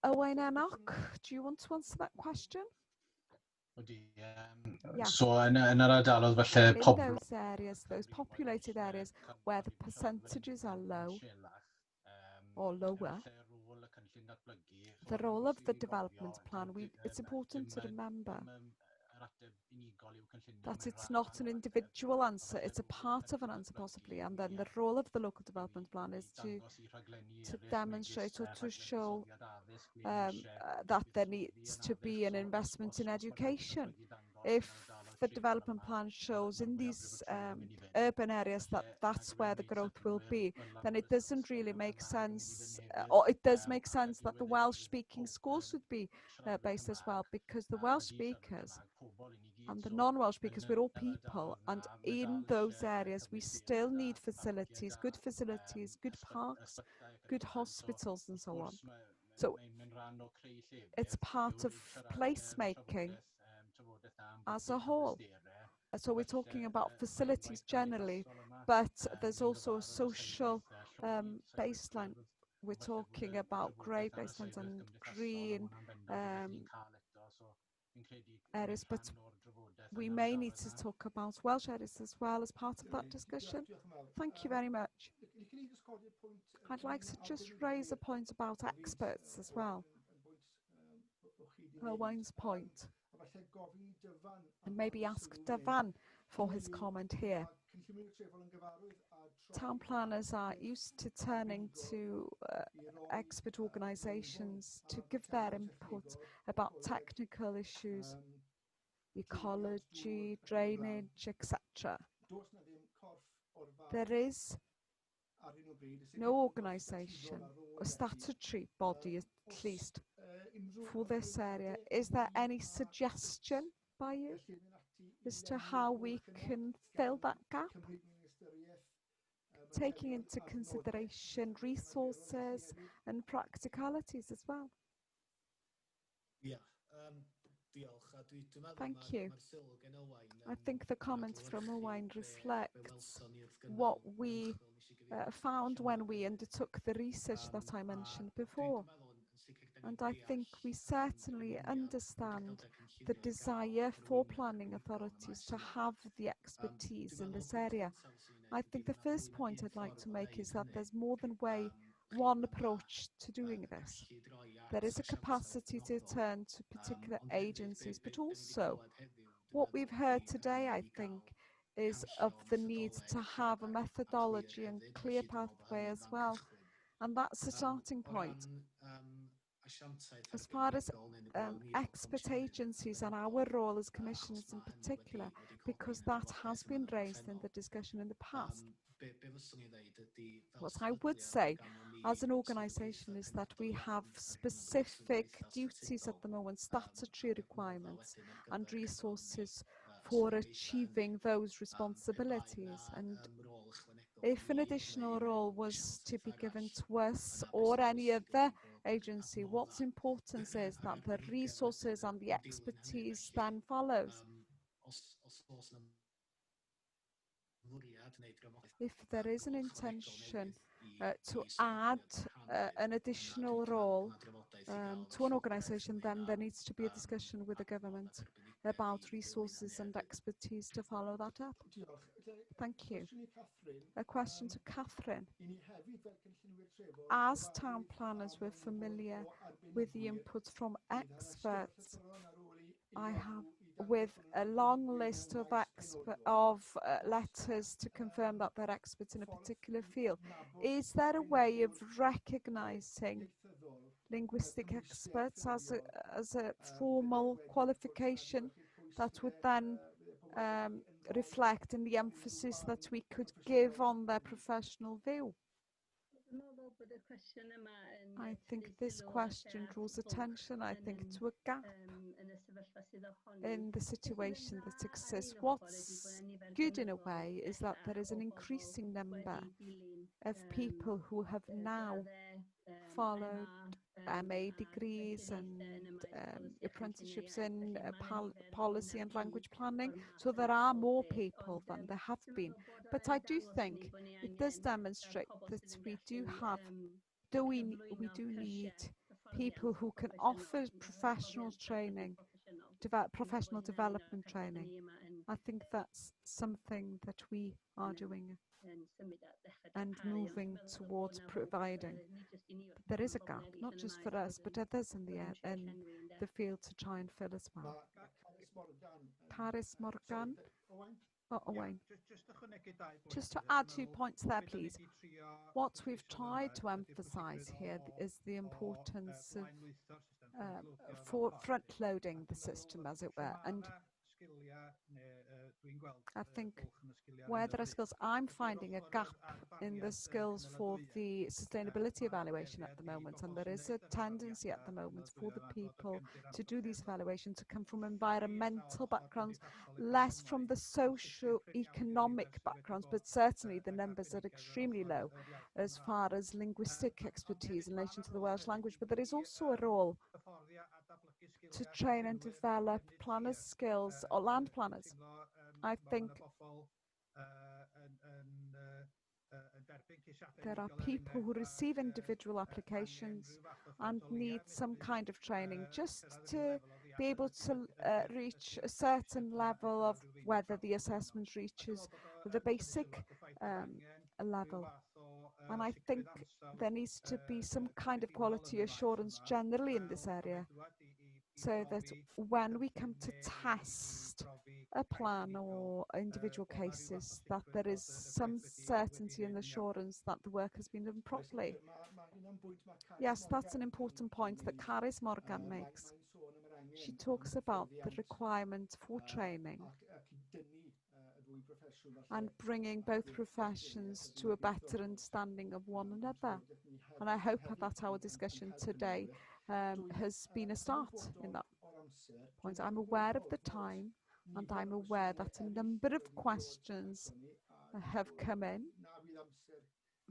Owain Enoch, do you want to answer that question? Yes. So yn yr ardaloedd falle In poblog those areas, those populated areas where the percentages are low or lower, the role of the development plan, it's important to remember that it's not an individual answer, it's a part of an answer possibly, and then the role of the local development plan is to demonstrate or to show that there needs to be an investment in education. If the development plan shows in these urban areas that that's where the growth will be, then it doesn't really make sense, or it does make sense that the Welsh-speaking schools should be based as well, because the Welsh speakers and the non-Welsh speakers, we're all people, and in those areas we still need facilities, good parks, good hospitals and so on. So it's part of placemaking as a whole. So we're talking about facilities generally, but there's also a social baseline. We're talking about grey baselines and green areas, but we may need to talk about Welsh areas as well as part of that discussion. Thank you very much. I'd like to just raise a point about experts as well. Owain's point. And maybe ask Dyfan for his comment here. Town planners are used to turning to expert organisations to give their input about technical issues, ecology, drainage, etc. There is no organisation, a statutory body at least, for this area. Is there any suggestion by you as to how we can fill that gap, taking into consideration resources and practicalities as well? Thank you. I think the comment from Owain reflects what we found when we undertook the research that I mentioned before. And I think we certainly understand the desire for planning authorities to have the expertise in this area. I think the first point I'd like to make is that there's more than one approach to doing this. There is a capacity to turn to particular agencies, but also what we've heard today, I think, is of the need to have a methodology and clear pathway as well. And that's the starting point. As far as expert agencies and our role as commissioners in particular, because that has been raised in the discussion in the past. What I would say as an organisation is that we have specific duties at the moment, statutory requirements and resources for achieving those responsibilities. And if an additional role was to be given to us or any other agency, what's important is that the resources and the expertise then follows. If there is an intention to add an additional role to an organisation, then there needs to be a discussion with the government about resources and expertise to follow that up. Diolch. Thank you. Cwestiwn i Catherine. A question to Catherine. I ni hefyd fel cynllunwyr trefol As gyfarwydd town planners, â we're mewn familiar o with the arbenigwyr input from sydd ar y sgil experts. llythyron ar ôl i I eiliadw have i with ddangos bod a nhw'n long arbenigwyr list mewn of maes penodol. letters to confirm that they're experts in a Ffordd particular field. nabod Is there a way of arbenigwr recognising ieithyddol linguistic cymwystedd experts as ffurfiol, a formal qualification that would then reflect in the emphasis that we could give on their professional view? I think this question draws attention, I think, to a gap in the situation that exists. What's good in a way is that there is an increasing number of people who have now followed MA degrees and apprenticeships in policy and language planning. So there are more people than there have been. But I do think it does demonstrate that we do need people who can offer professional training, professional development training. I think that's something that we are doing and moving towards providing. But there is a gap, not just for us, but others in the field to try and fill as well. Paris Morgan. Owain. Just to add 2 points there, please. What we've tried to emphasise here is the importance of for front-loading the system, as it were. And I think where there are skills, I'm finding a gap in the skills for the sustainability evaluation at the moment, and there is a tendency at the moment for the people to do these evaluations to come from environmental backgrounds, less from the socio-economic backgrounds, but certainly the numbers are extremely low as far as linguistic expertise in relation to the Welsh language. But there is also a role to train and develop planners' skills or land planners. I think there are people who receive individual applications and need some kind of training just to be able to reach a certain level of whether the assessment reaches the basic level. And I think there needs to be some kind of quality assurance generally in this area, so that when we come to test a plan or individual cases, that there is some certainty and assurance that the work has been done properly. Yes, that's an important point that Caris Morgan makes. She talks about the requirement for training and bringing both professions to a better understanding of one another. And I hope that our discussion today has been a start in that point. I'm aware of the time, and I'm aware that a number of questions have come in,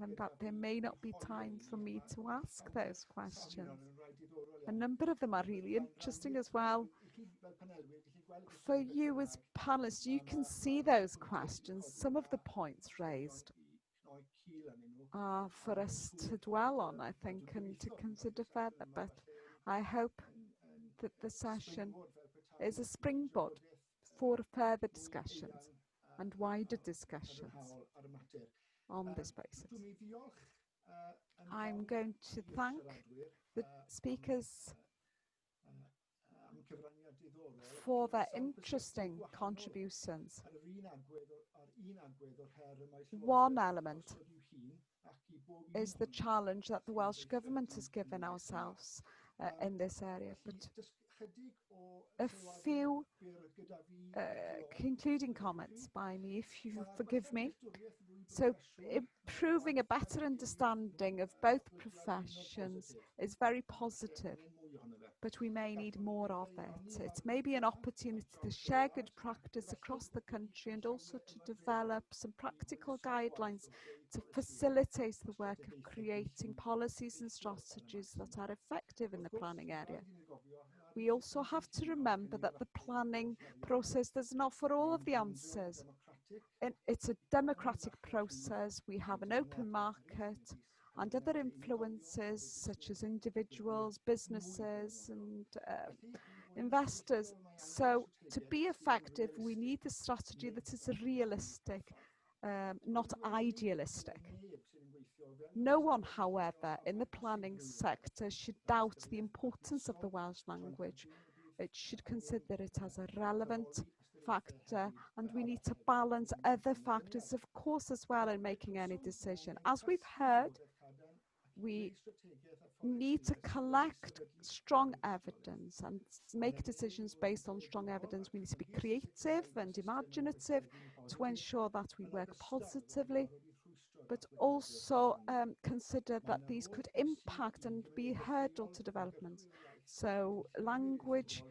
and that there may not be time for me to ask those questions. A number of them are really interesting as well. For you as panelists, you can see those questions. Some of the points raised are for us to dwell on, I think, and to consider further. But I hope that the session is a springboard for further discussions and wider discussions on this basis. I'm going to thank the speakers for their interesting contributions. One element is the challenge that the Welsh Government has given ourselves in this area, but a few concluding comments by me, if you forgive me. So improving a better understanding of both professions is very positive, but we may need more of it. It may be an opportunity to share good practice across the country and also to develop some practical guidelines to facilitate the work of creating policies and strategies that are effective in the planning area. We also have to remember that the planning process doesn't offer all of the answers. It's a democratic process. We have an open market. and other influences such as individuals, businesses and investors. So to be effective, we need a strategy that is realistic, not idealistic. No one, however, in the planning sector should doubt the importance of the Welsh language. It should consider it as a relevant factor, and we need to balance other factors, of course, as well in making any decision. As we've heard, we need to collect strong evidence and make decisions based on strong evidence. We need to be creative and imaginative to ensure that we work positively, but also consider that these could impact and be a hurdle to development. So language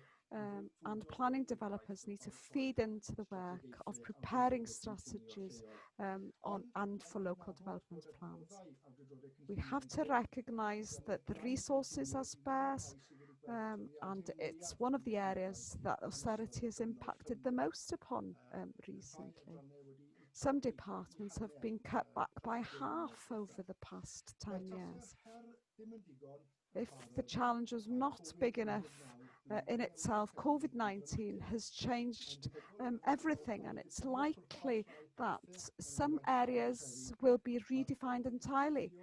and planning developers need to feed into the work of preparing strategies on and for local development plans. We have to recognise that the resources are sparse, and it's one of the areas that austerity has impacted the most upon recently. Some departments have been cut back by half over the past 10 years. If the challenge was not big enough in itself, COVID-19 has changed everything, and it's likely that some areas will be redefined entirely.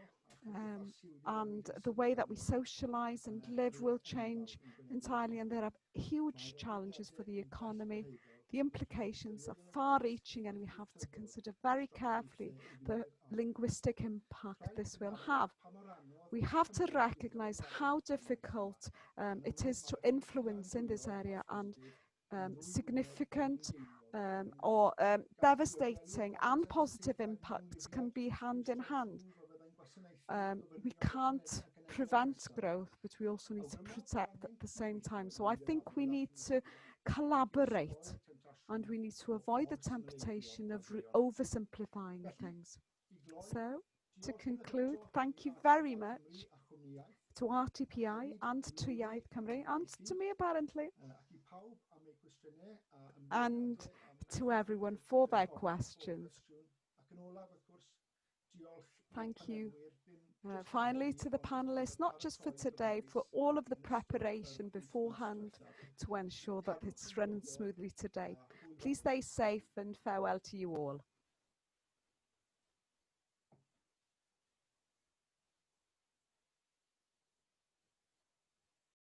And the way that we socialise and live will change entirely, and there are huge challenges for the economy. The implications are far-reaching, and we have to consider very carefully the linguistic impact this will have. We have to recognise how difficult it is to influence in this area, and significant or devastating and positive impacts can be hand in hand. We can't prevent growth, but we also need to protect at the same time. So I think we need to collaborate, and we need to avoid the temptation of oversimplifying things. So, to conclude, thank you very much to RTPI and to IAITH Cymru, and to me apparently, and to everyone for their questions. Thank you. Finally, to the panelists, not just for today, for all of the preparation beforehand to ensure that it's running smoothly today. Please stay safe, and farewell to you all.